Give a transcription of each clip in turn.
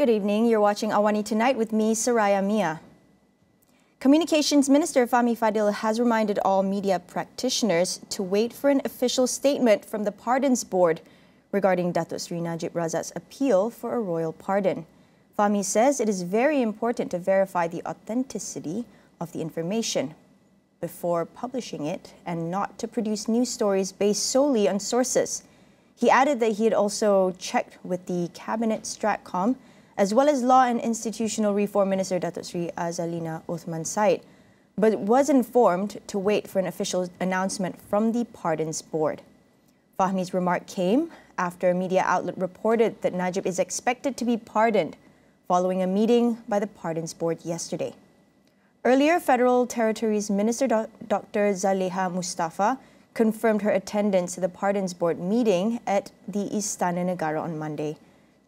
Good evening. You're watching AWANI Tonight with me, Saraya Mia. Communications Minister Fami Fadil has reminded all media practitioners to wait for an official statement from the Pardons Board regarding Datuk Sri Najib Razak's appeal for a royal pardon. Fami says it is very important to verify the authenticity of the information before publishing it and not to produce news stories based solely on sources. He added that he had also checked with the Cabinet Stratcom as well as Law and Institutional Reform Minister Datuk Sri Azalina Othman Said, but was informed to wait for an official announcement from the Pardons Board. Fahmi's remark came after a media outlet reported that Najib is expected to be pardoned following a meeting by the Pardons Board yesterday. Earlier, Federal Territories Minister Dr. Zaleha Mustafa confirmed her attendance to the Pardons Board meeting at the Istana Negara on Monday,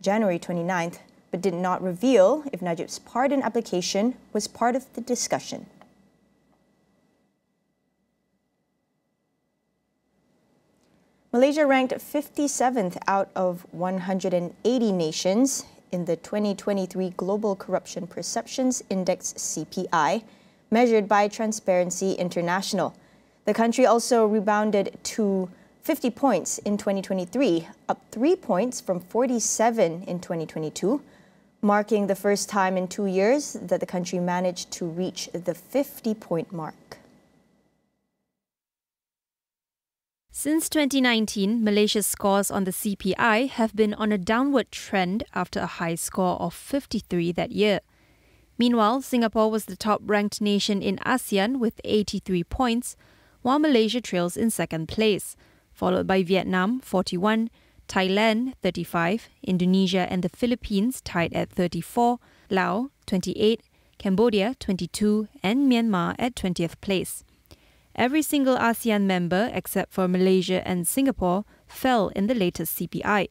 January 29th, but did not reveal if Najib's pardon application was part of the discussion. Malaysia ranked 57th out of 180 nations in the 2023 Global Corruption Perceptions Index (CPI), measured by Transparency International. The country also rebounded to 50 points in 2023, up 3 points from 47 in 2022, marking the first time in 2 years that the country managed to reach the 50-point mark. Since 2019, Malaysia's scores on the CPI have been on a downward trend after a high score of 53 that year. Meanwhile, Singapore was the top-ranked nation in ASEAN with 83 points, while Malaysia trails in second place, followed by Vietnam, 41, Thailand, 35, Indonesia and the Philippines tied at 34, Laos, 28, Cambodia, 22, and Myanmar at 20th place. Every single ASEAN member, except for Malaysia and Singapore, fell in the latest CPI.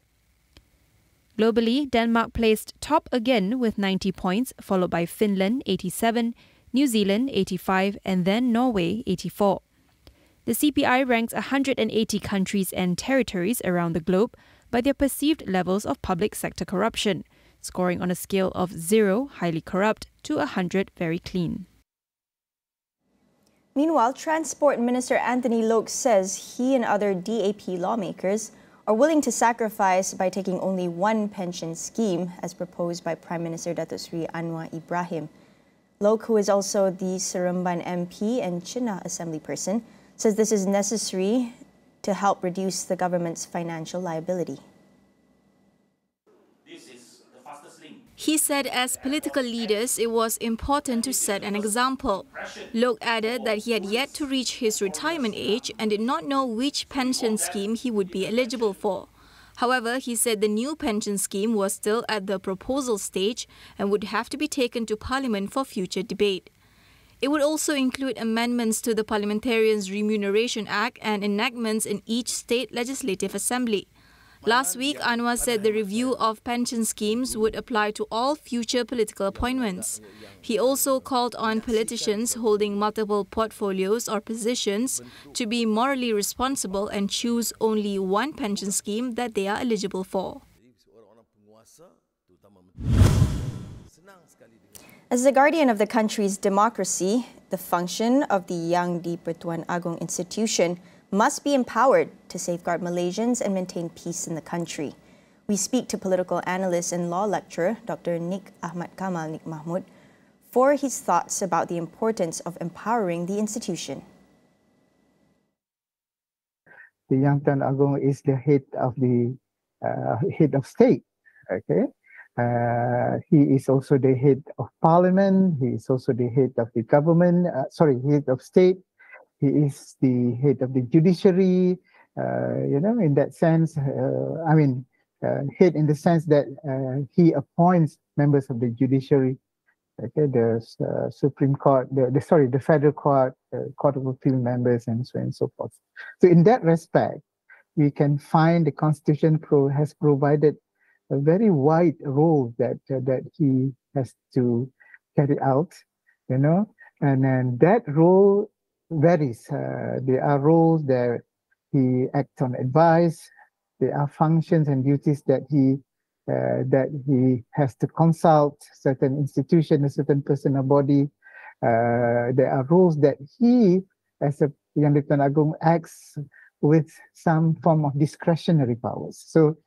Globally, Denmark placed top again with 90 points, followed by Finland, 87, New Zealand, 85, and then Norway, 84. The CPI ranks 180 countries and territories around the globe by their perceived levels of public sector corruption, scoring on a scale of 0, highly corrupt, to 100, very clean. Meanwhile, Transport Minister Anthony Loke says he and other DAP lawmakers are willing to sacrifice by taking only one pension scheme as proposed by Prime Minister Datuk Sri Anwar Ibrahim. Loke, who is also the Seremban MP and Chinna Assembly person, says this is necessary to help reduce the government's financial liability. He said as political leaders, it was important to set an example. Loke added that he had yet to reach his retirement age and did not know which pension scheme he would be eligible for. However, he said the new pension scheme was still at the proposal stage and would have to be taken to Parliament for future debate. It would also include amendments to the Parliamentarians' Remuneration Act and enactments in each state legislative assembly. Last week, Anwar said the review of pension schemes would apply to all future political appointments. He also called on politicians holding multiple portfolios or positions to be morally responsible and choose only one pension scheme that they are eligible for. As the guardian of the country's democracy, the function of the young diPertuan Agong institution must be empowered to safeguard Malaysians and maintain peace in the country. We speak to political analyst and law lecturer Dr. Nik Ahmad Kamal Nik Mahmud for his thoughts about the importance of empowering the institution. The Yang Tuan Agong is the head of state. Okay. He is also the head of parliament. He is also the head of the government. Head of state. He is the head of the judiciary. In that sense, head in the sense that he appoints members of the judiciary. Okay, the Supreme Court, the Federal Court, Court of Appeal members, and so on and so forth. So, in that respect, we can find the Constitution has provided a very wide role that he has to carry out, and then that role varies. There are roles that he acts on advice. There are functions and duties that he that he has to consult certain institution, a certain person or body. There are rules that he, as a Yang di-Pertuan Agong, acts with some form of discretionary powers. So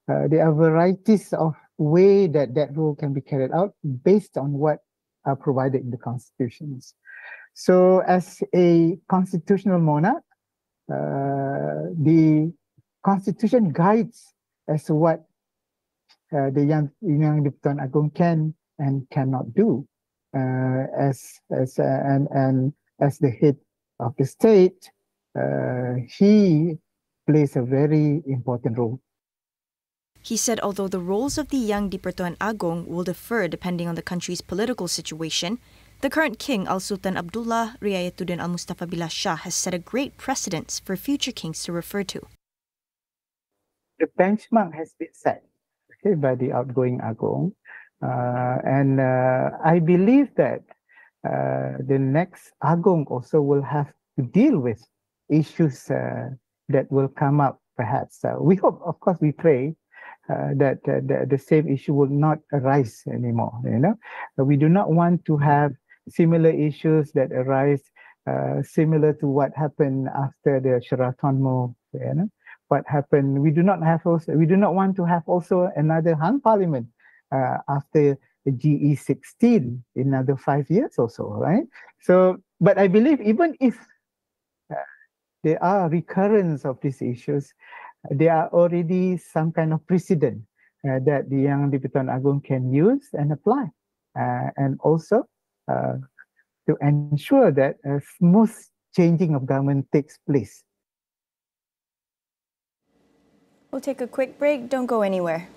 there are varieties of way that that rule can be carried out based on what are provided in the constitutions. So as a constitutional monarch, the constitution guides as to what the Yang di-Pertuan Agong can and cannot do as the head of the state. He plays a very important role. He said although the roles of the Yang di-Pertuan Agong will differ depending on the country's political situation, the current king, Al-Sultan Abdullah Riayatuddin Al-Mustafa Billah Shah, has set a great precedence for future kings to refer to. The benchmark has been set by the outgoing Agong. And I believe that the next Agong also will have to deal with issues that will come up perhaps. We hope, of course, we pray that the same issue will not arise anymore. We do not want to have similar issues that arise similar to what happened after the Sheraton. What happened? We do not want to have also another hung parliament after the GE16 in another 5 years or so, right? So, but I believe even if there are recurrence of these issues, there are already some kind of precedent that the Yang di-Pertuan Agong can use and apply, and also to ensure that a smooth changing of government takes place. We'll take a quick break. Don't go anywhere.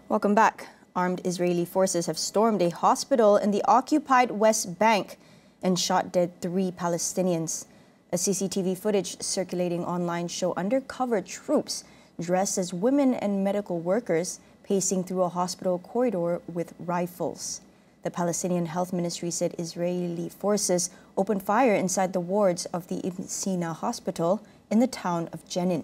Welcome back. Armed Israeli forces have stormed a hospital in the occupied West Bank and shot dead 3 Palestinians. A CCTV footage circulating online show undercover troops dressed as women and medical workers pacing through a hospital corridor with rifles. The Palestinian Health Ministry said Israeli forces opened fire inside the wards of the Ibn Sina hospital in the town of Jenin.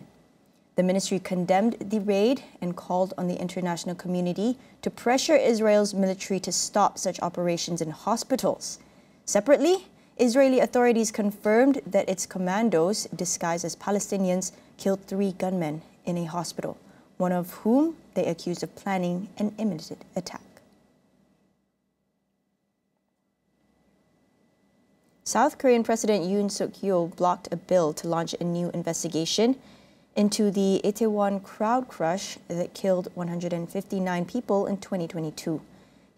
The ministry condemned the raid and called on the international community to pressure Israel's military to stop such operations in hospitals. Separately, Israeli authorities confirmed that its commandos, disguised as Palestinians, killed 3 gunmen in a hospital, one of whom they accused of planning an imminent attack. South Korean President Yoon Suk-yeol blocked a bill to launch a new investigation into the Itaewon crowd crush that killed 159 people in 2022.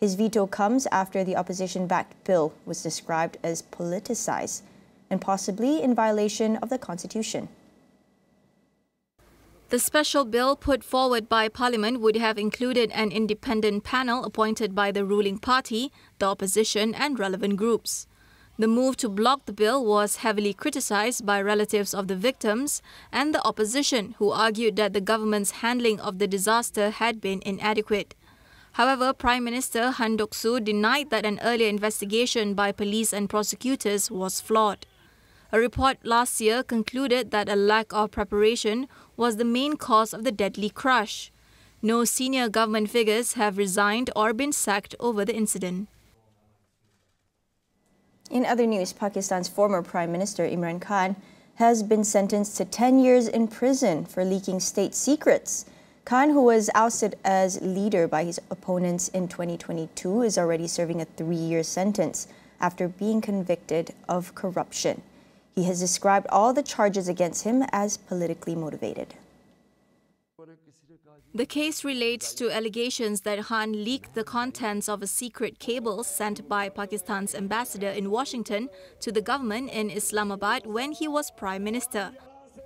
His veto comes after the opposition-backed bill was described as politicized and possibly in violation of the Constitution. The special bill put forward by Parliament would have included an independent panel appointed by the ruling party, the opposition and relevant groups. The move to block the bill was heavily criticized by relatives of the victims and the opposition, who argued that the government's handling of the disaster had been inadequate. However, Prime Minister Han Duck-soo denied that an earlier investigation by police and prosecutors was flawed. A report last year concluded that a lack of preparation was the main cause of the deadly crush. No senior government figures have resigned or been sacked over the incident. In other news, Pakistan's former Prime Minister Imran Khan has been sentenced to 10 years in prison for leaking state secrets. Khan, who was ousted as leader by his opponents in 2022, is already serving a 3-year sentence after being convicted of corruption. He has described all the charges against him as politically motivated. The case relates to allegations that Khan leaked the contents of a secret cable sent by Pakistan's ambassador in Washington to the government in Islamabad when he was Prime Minister.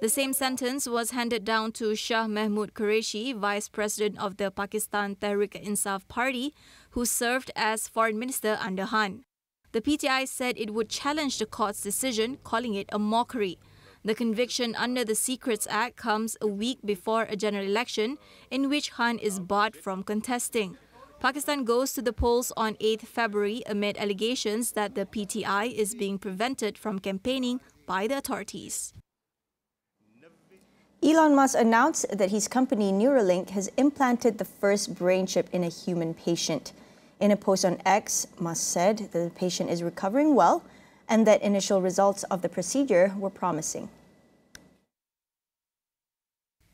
The same sentence was handed down to Shah Mahmood Qureshi, Vice President of the Pakistan Tehreek-e-Insaf Party, who served as Foreign Minister under Khan. The PTI said it would challenge the court's decision, calling it a mockery. The conviction under the Secrets Act comes a week before a general election in which Khan is barred from contesting. Pakistan goes to the polls on 8th February amid allegations that the PTI is being prevented from campaigning by the authorities. Elon Musk announced that his company Neuralink has implanted the first brain chip in a human patient. In a post on X, Musk said that the patient is recovering well and that initial results of the procedure were promising.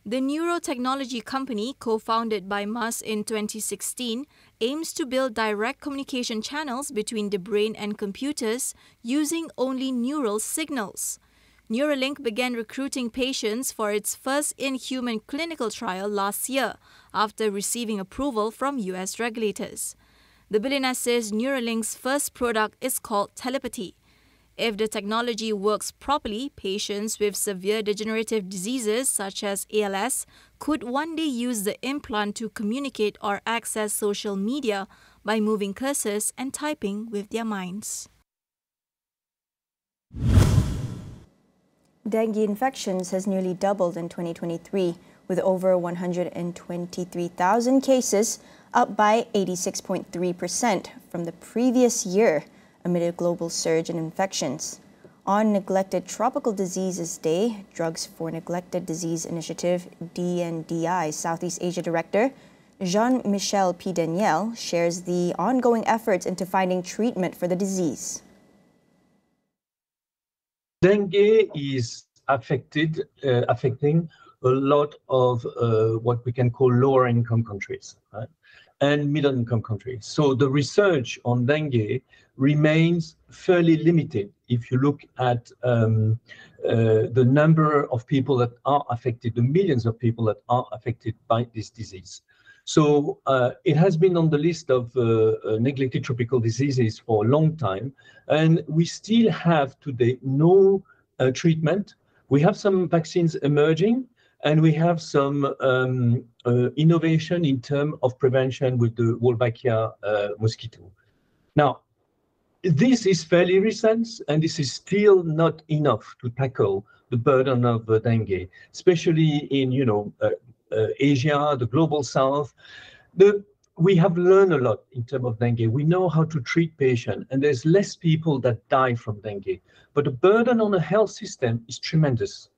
The neurotechnology company, co-founded by Musk in 2016, aims to build direct communication channels between the brain and computers using only neural signals. Neuralink began recruiting patients for its first in-human clinical trial last year after receiving approval from US regulators. The billionaire says Neuralink's first product is called telepathy. If the technology works properly, patients with severe degenerative diseases such as ALS could one day use the implant to communicate or access social media by moving cursors and typing with their minds. Dengue infections has nearly doubled in 2023, with over 123,000 cases, up by 86.3% from the previous year, amid a global surge in infections. On Neglected Tropical Diseases Day, Drugs for Neglected Disease Initiative DND Southeast Asia Director Jean-Michel P. Daniel shares the ongoing efforts into finding treatment for the disease. Dengue is affecting a lot of what we can call lower income countries, right? And middle income countries. So the research on dengue remains fairly limited if you look at the number of people that are affected, the millions of people that are affected by this disease. So it has been on the list of neglected tropical diseases for a long time, and we still have today no treatment. We have some vaccines emerging, and we have some innovation in terms of prevention with the Wolbachia mosquito. Now, this is fairly recent, and this is still not enough to tackle the burden of dengue, especially in Asia, the global south. We have learned a lot in terms of dengue. We know how to treat patients, and there's less people that die from dengue. But the burden on the health system is tremendous,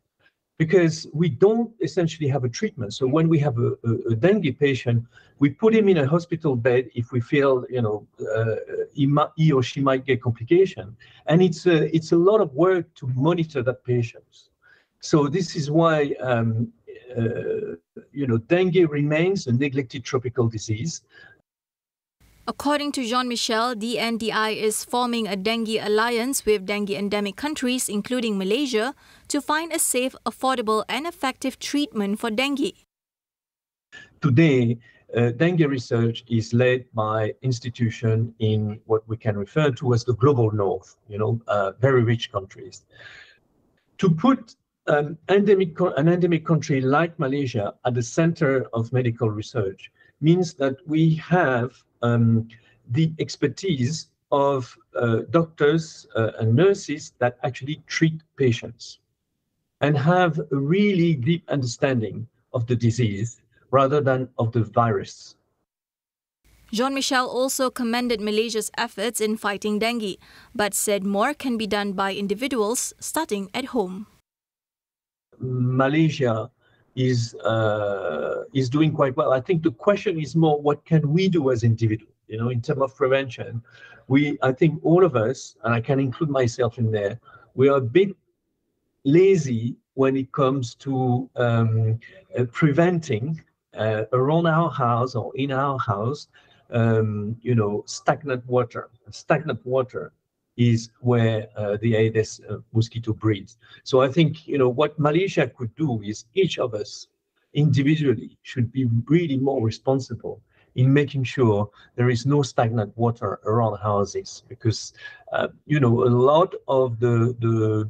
because we don't essentially have a treatment. So when we have a dengue patient, we put him in a hospital bed if we feel, he or she might get complication. And it's a lot of work to monitor that patient. So this is why, dengue remains a neglected tropical disease. According to Jean-Michel, DNDi is forming a dengue alliance with dengue endemic countries, including Malaysia, to find a safe, affordable and effective treatment for dengue. Today, dengue research is led by institutions in what we can refer to as the global north, very rich countries. To put an endemic country like Malaysia at the center of medical research means that we have the expertise of doctors and nurses that actually treat patients and have a really deep understanding of the disease rather than of the virus. Jean-Michel also commended Malaysia's efforts in fighting dengue, but said more can be done by individuals starting at home. Malaysia is doing quite well. I think the question is more, what can we do as individuals? In terms of prevention, I think all of us, and I can include myself in there, we are a bit lazy when it comes to preventing around our house or in our house, stagnant water. Stagnant water is where the Aedes mosquito breeds. So I think, what Malaysia could do is each of us individually should be really more responsible in making sure there is no stagnant water around houses, because, a lot of the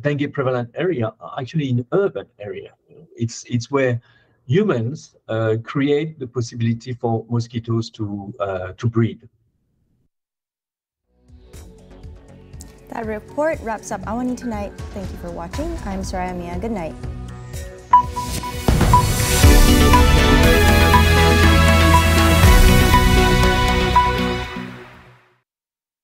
dengue prevalent area are actually in urban area. It's where humans create the possibility for mosquitoes to breed. That report wraps up Awani Tonight. Thank you for watching. I'm Soraya Mia. Good night.